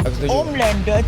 Aku setuju. Homelander.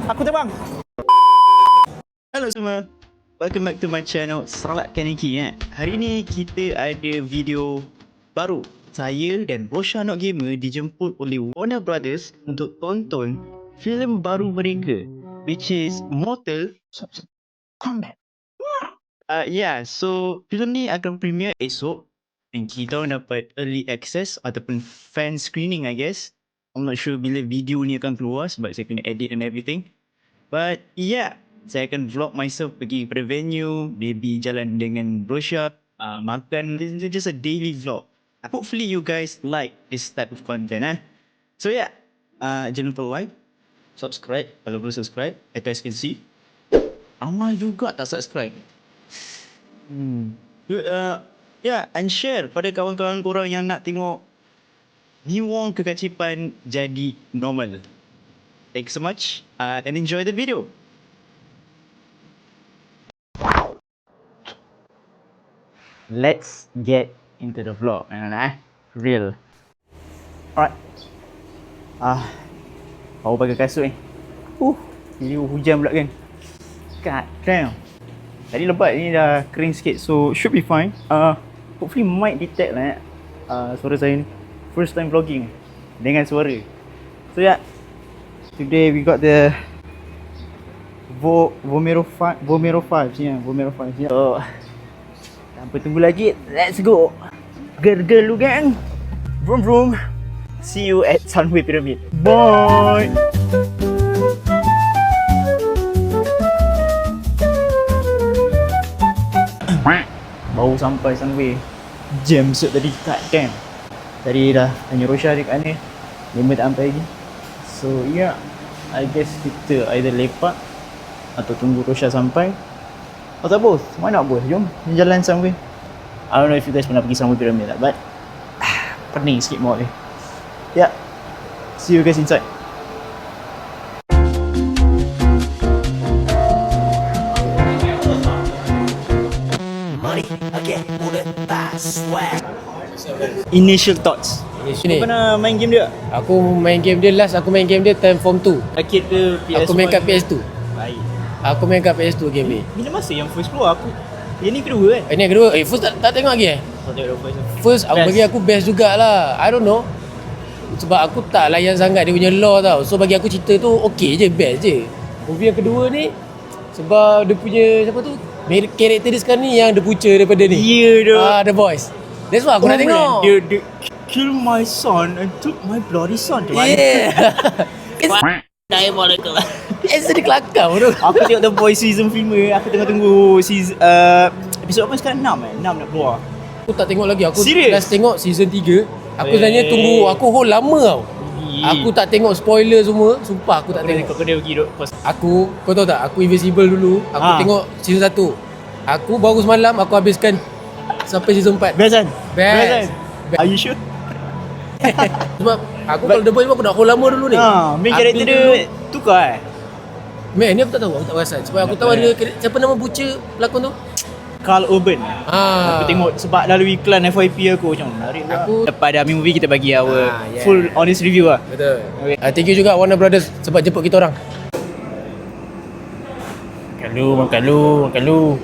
Aku terbang. Hello semua. Welcome back to my channel Salat Kaniki. Hari ni kita ada video baru. Saya dan Rosha Not Gamer dijemput oleh Warner Brothers untuk tonton filem baru mereka, which is Mortal Kombat. So filem ni akan premiere esok dan kita dapat early access ataupun fan screening, I guess. I'm not sure bila video ni akan keluar sebab saya kena edit and everything. But yeah, saya akan vlog myself pergi pada venue, maybe jalan dengan Rosha, makan. This is just a daily vlog. Hopefully you guys like this type of content. So yeah, jangan lupa like, subscribe kalau belum subscribe. As you guys can see, Amal juga tak subscribe. Yeah, and share pada kawan-kawan korang yang nak tengok Niwong Kekacipan jadi normal. Thanks so much and enjoy the video. Let's get into the vlog, real. Alright. Baru pakai kasut ni. Ini hujan pula kan. God damn. Tadi lebat ni dah kering sikit, so should be fine. Hopefully might detect lah suara saya ni. First time vlogging dengan suara. So yeah, today we got the Vomero 5 yeah. So tanpa tunggu lagi, let's go. Gergel lu gang. Vroom vroom. See you at Sunway Pyramid. Bye. Baru sampai Sunway. Jam set tadi, god damn. Tadi dah tanya Rosha dia kat mana, dia tak sampai lagi. So yeah, I guess kita either lepak atau tunggu Rosha sampai, atau both. Why not both? Jom jalan Sunway. I don't know if you guys pernah pergi Sunway Pyramid lah, but pening sikit mall ni. Yeah, see you guys inside. Initial thoughts. Ni. Kau pernah main game dia? Aku main game dia last, aku main game dia time form 2. Arcade ke PS1? Aku main kat PS2. Baik. Aku main kat PS2 game ni. Bila masa yang first keluar aku? Yang ni kedua kan? Ini yang kedua. First tak tengok lagi Kau tengok first. First bagi aku best jugalah. I don't know. Sebab aku tak layan sangat dia punya lore tau. So bagi aku cerita tu okey je, best je. Movie yang kedua ni sebab dia punya siapa tu? Karakter dia sekarang ni yang The Butcher daripada ni. Yeah, The Voice. That's why aku nak tengok. Dia kill my son and took my bloody son. Yeah. Diabolical. Dia kelakar tu. Aku tengok The Voice season 5. Aku tengah tunggu season episod apa sekarang? 6 nak keluar. Aku tak tengok lagi. Aku Serious? last tengok season 3. Aku sebenarnya tunggu, aku hold lama tau. Aku tak tengok spoiler semua. Sumpah aku tak tengok. Kau kena pergi duk. Kau tahu tak, aku Invisible dulu. Aku tengok season 1. Aku baru semalam aku habiskan sampai season 4. Best kan? Best. Are you sure? Sebab aku kalau The Boys aku nak hold lama dulu ni. Main karakter dia tukar Man, ni aku tak tahu, aku tak perasan. Sebab aku tahu ada siapa nama Butcher pelakon tu? Carl Urban. Aku tengok sebab lalu iklan FYP aku macam menarik lah. Lepas dah movie kita bagi our full honest review lah. Betul. Thank you juga Warner Brothers sebab jemput kita orang. Makan lu.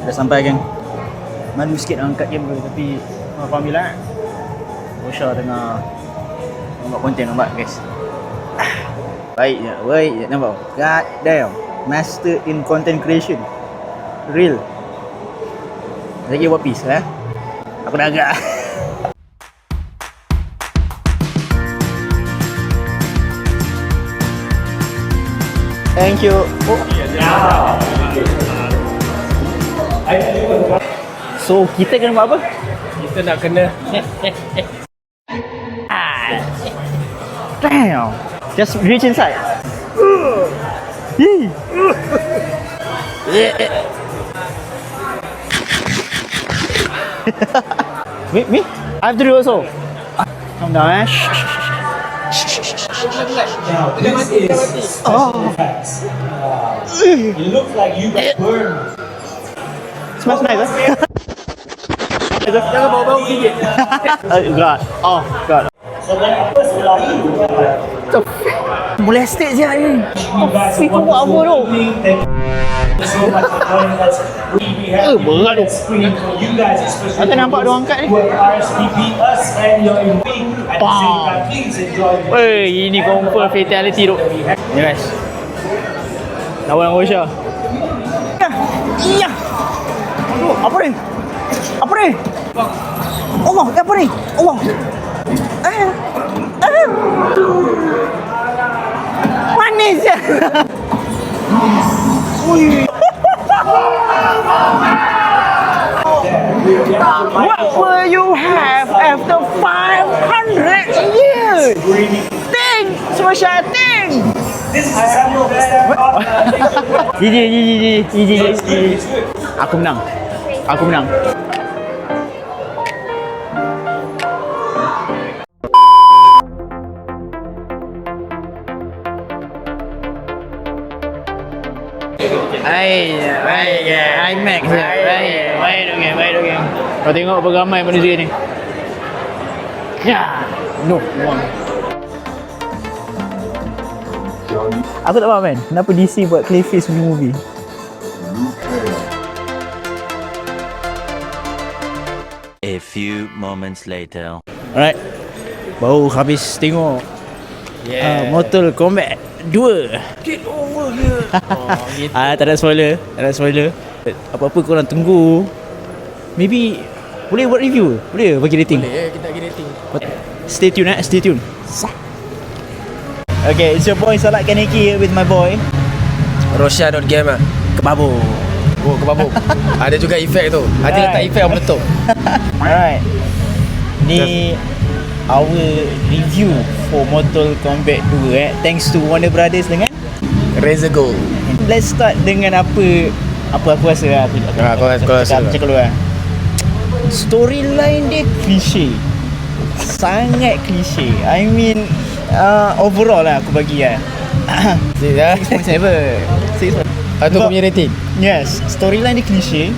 Dah sampai kan. Malu sikit nak angkat kamera tapi alhamdulillah. Rosha tengah buat konten, nampak guys. Baik je nampak. God damn. Master in content creation. Real. Lagi buat piece Aku dah agak. Thank you. So kita kena buat apa? Kita nak kena Damn. Just reach inside. Yee. Me? I have to do also. Calm down, eh? Now, this is facts. It looks like you got burned. Smells nice, eh? Jangan bau-bau gigit. God. Oh, God. So then, first Molested je ni. you guys Fik kau buat apa tu? Thank you so much for joining us. We have berat tu. a screen for you guys, especially Aku nampak dia angkat ni. who are RSVP us and your wing at the same time. Please enjoy the Wey, ini confirm fatality tu. Ni guys. Lawan Rosha. Iya. Aduh, apa ni? Apa ni? Allah, apa ni? Allah. Manis ya. What will you have after 500 years? Think, Smasha, think. This is a sample of the stand-up. GG. Aku menang. Aku menang. Hai Max. Baik dong. Kau tengok berapa ramai manusia ni. Ya, no one. Aku tak faham kan, kenapa DC buat Clayface punya movie? A few moments later. Alright, baru habis tengok Mortal Kombat 2. Get over here. Tak ada spoiler. Apa-apa korang tunggu. Maybe boleh buat review? Boleh bagi rating? Boleh, kita bagi rating. Stay tune. Okay, it's your boy Salat Kaneki here with my boy Roshan.game lah. Kebabu. Oh, kebabuk. Ada juga efek tu. Ada letak efek yang meletup. Alright, ni our review for Mortal Kombat 2 thanks to Warner Brothers dengan Razer Gold. let's start dengan apa aku rasa lah. Kau rasa macam keluar. Storyline dia klise. Sangat klise. I mean overall lah aku bagi lah 6.7. Itu kau punya rating. Yes, storyline dia klise.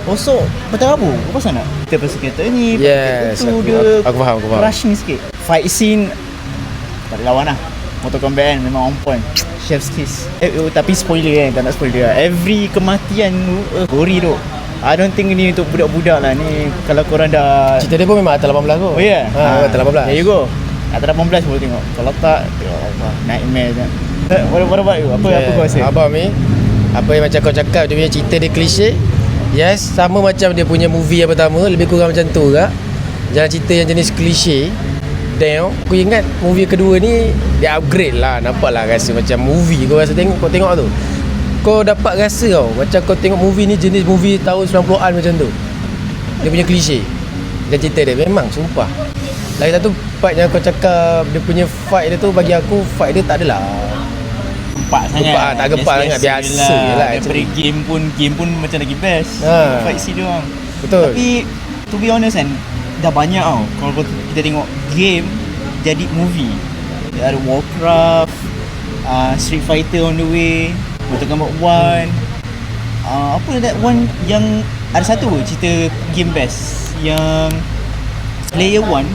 Also, berterabur. Kau pasal nak? Kita pasal kereta ni, Yes, tu aku dia faham. rushing sikit. Fight scene tak ada lawan lah. Mortal Kombat kan memang on point. Chef's kiss. Tapi spoiler kan, tak nak spoiler lah. Every kematian tu gory tu. I don't think ni untuk budak-budak lah. Ni kalau korang dah... Cerita dia pun memang atas 18 kot. Oh ya? Atas 18. There you go. Atas 18 boleh tengok. Kalau tak, ya Allah, nightmare je. What about you? Apa kau rasa? Abang ni, apa yang macam kau cakap, dia punya cerita dia klise. Yes, sama macam dia punya movie yang pertama, lebih kurang macam tu juga. Jalan cerita yang jenis klise. Damn, aku ingat movie kedua ni dia upgrade lah. Nampak lah rasa macam movie. Kau rasa kau tengok tu, kau dapat rasa macam kau tengok movie ni jenis movie tahun 90-an macam tu. Dia punya klise dan cerita dia memang sumpah. Lagi satu part yang kau cakap, dia punya fight dia tu, bagi aku fight dia tak adalah Gempak sangat. tak gempak sangat, biasa je lah. Daripada game pun macam lagi best. Fight scene dia orang. Betul. Tapi to be honest kan, dah banyak kalau kita tengok game jadi movie. Ada Warcraft, Street Fighter on the way, Mortal Kombat 1. Apa that one yang ada satu cerita game best yang Player One.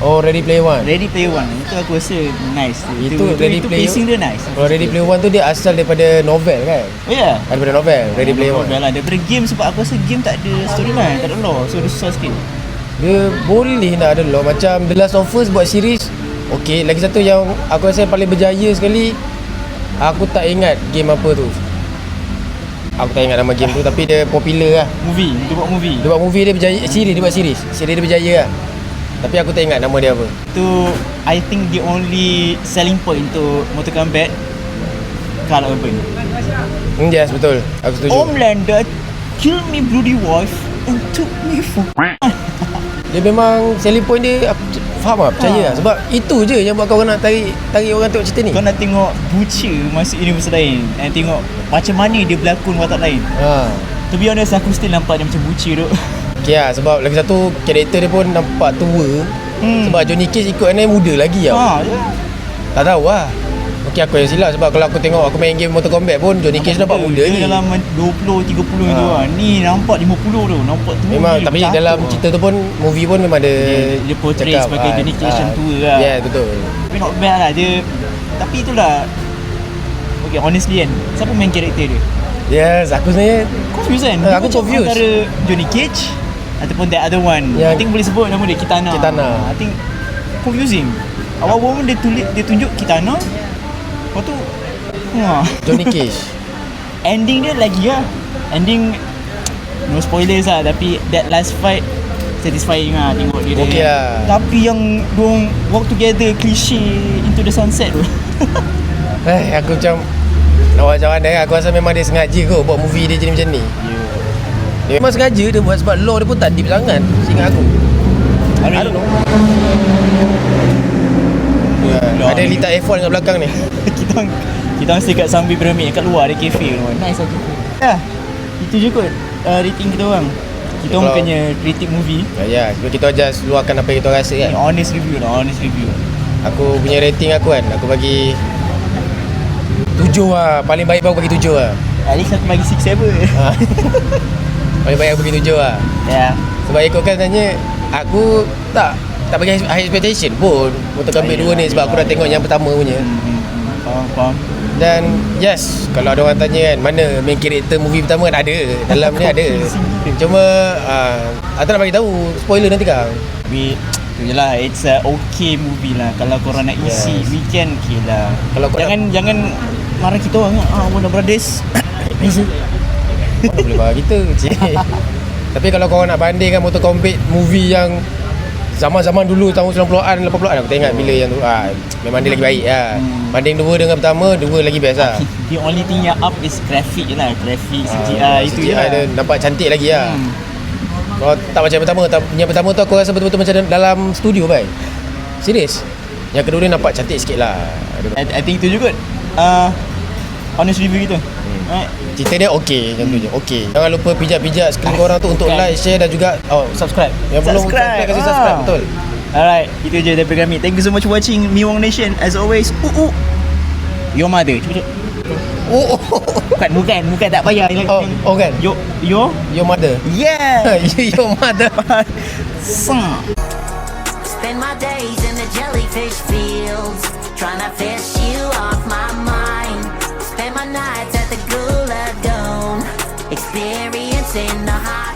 Oh, Ready Player One. Ready Player One itu aku rasa nice tu. Itu Ready Player pacing dia nice. Kalau Ready Player One tu dia asal daripada novel kan? Oh ya. Daripada novel, Ready Player One. Lah daripada game, sebab aku rasa game tak ada storyline, tak ada lore, so dia susah sikit. Dia boleh nak ada lore. Macam The Last of Us buat series. Okey, lagi satu yang aku rasa yang paling berjaya sekali, aku tak ingat game apa tu. Aku tak ingat nama game tu, tapi dia popular lah. Dia buat movie. Dia buat movie, dia berjaya. Dia buat series dia berjaya lah. Tapi aku tak ingat nama dia apa. Tu I think the only selling point untuk Mortal Kombat Carl Urban. Yes, betul. Aku setuju. Homelander kill me bloody wife and took me for Dia memang selling point dia, aku faham lah, percaya lah. Sebab itu je yang buat kau nak tarik orang tengok cerita ni. Kau nak tengok Butcher masuk universe lain and tengok macam mana dia berlakon watak lain. To be honest, aku still nampak dia macam Butcher tu. Okay lah, sebab lagi satu karakter dia pun nampak tua. Sebab Johnny Cage ikut ni muda lagi tau. Tak tahu lah. Okey, aku yang silap sebab kalau aku tengok aku main game Mortal Kombat pun Johnny Cage nampak muda Dia ni. dalam 20-30 tu lah. Ni nampak 50 tu. Nampak tu. Memang tapi dalam cerita tu pun movie pun memang ada dia portray cakap, sebagai Johnny Cage yang tua lah. Ya, betul. Tapi not bad lah dia. Tapi itulah. Okay, honestly kan, siapa main karakter dia? Yes, aku sebenarnya Confused kan? Aku Dia macam confused. Antara Johnny Cage ataupun that other one. Yang- I think boleh sebut nama dia Kitana. Kitana. I think confusing. Awal-awal pun dia tunjuk Kitana. Lepas tu Johnny Cage. ending dia lagi lah. Ending no spoilers lah, tapi that last fight satisfying lah tengok dia. Okey lah. Tapi yang diorang walk together cliche into the sunset tu. Aku macam nak buat macam mana, aku rasa memang dia sengaja kot buat movie dia jadi macam ni. Dia memang sengaja dia buat sebab lore dia pun tak deep sangat seingat aku. I don't know. Ada Lita F1 kat belakang ni. kita orang stay kat Sambil Pyramid kat luar ada cafe tu. Nice lah cafe. Ya. Itu je kot rating kita orang. Kita orang Kalau- bukannya critic movie. Ya, sebab kita just luahkan apa yang kita rasa kan. Ni honest review lah, honest review. Aku punya rating aku kan, aku bagi 7 lah. Paling baik aku bagi 7 lah. At least aku bagi 6-7. Ha. Paling baik aku bagi 7 lah. Ya. Sebab ikutkan sebenarnya aku tak bagi high expectation pun untuk Kombat 2 ni sebab aku dah tengok yang pertama punya. Faham. Dan yes, kalau ada orang tanya kan mana main karakter movie pertama kan ada. Dalam ni ada. Cuma aku tak nak bagi tahu spoiler nanti kan. Tapi tu je lah, it's a okay movie lah. Kalau korang nak isi Yes. weekend, okay lah. Kalau kau Jangan marah kita orang Warner Brothers. Mana boleh marah kita. Cik. Tapi kalau korang nak bandingkan Mortal Kombat movie yang zaman-zaman dulu tahun 90-an 80-an aku tak ingat bila yang tu memang dia lagi baik lah. Banding dua dengan pertama, dua lagi best lah. The only thing yang up is graphic je lah. Graphic, CGI itu je CGI lah. dia nampak cantik lagi lah. Kalau tak macam yang pertama, yang pertama tu aku rasa betul-betul macam dalam studio baik. Serius. Yang kedua dia nampak cantik sikit lah. I think itu je kot honest review kita. Right. Cerita dia okey macam tu je. Okey. Jangan lupa pijak-pijak skrin korang tu untuk like, share dan juga subscribe. Yang belum subscribe kasi subscribe betul. Alright, itu je daripada kami. Thank you so much for watching Miwong Nation. As always, your mother. Cuba. Bukan tak payah. Oh kan. Your mother. yeah. Your mother. Spend my days in the jellyfish fields, trying to fish you off my mind. Spend my nights at the Gula Dome, experiencing the high.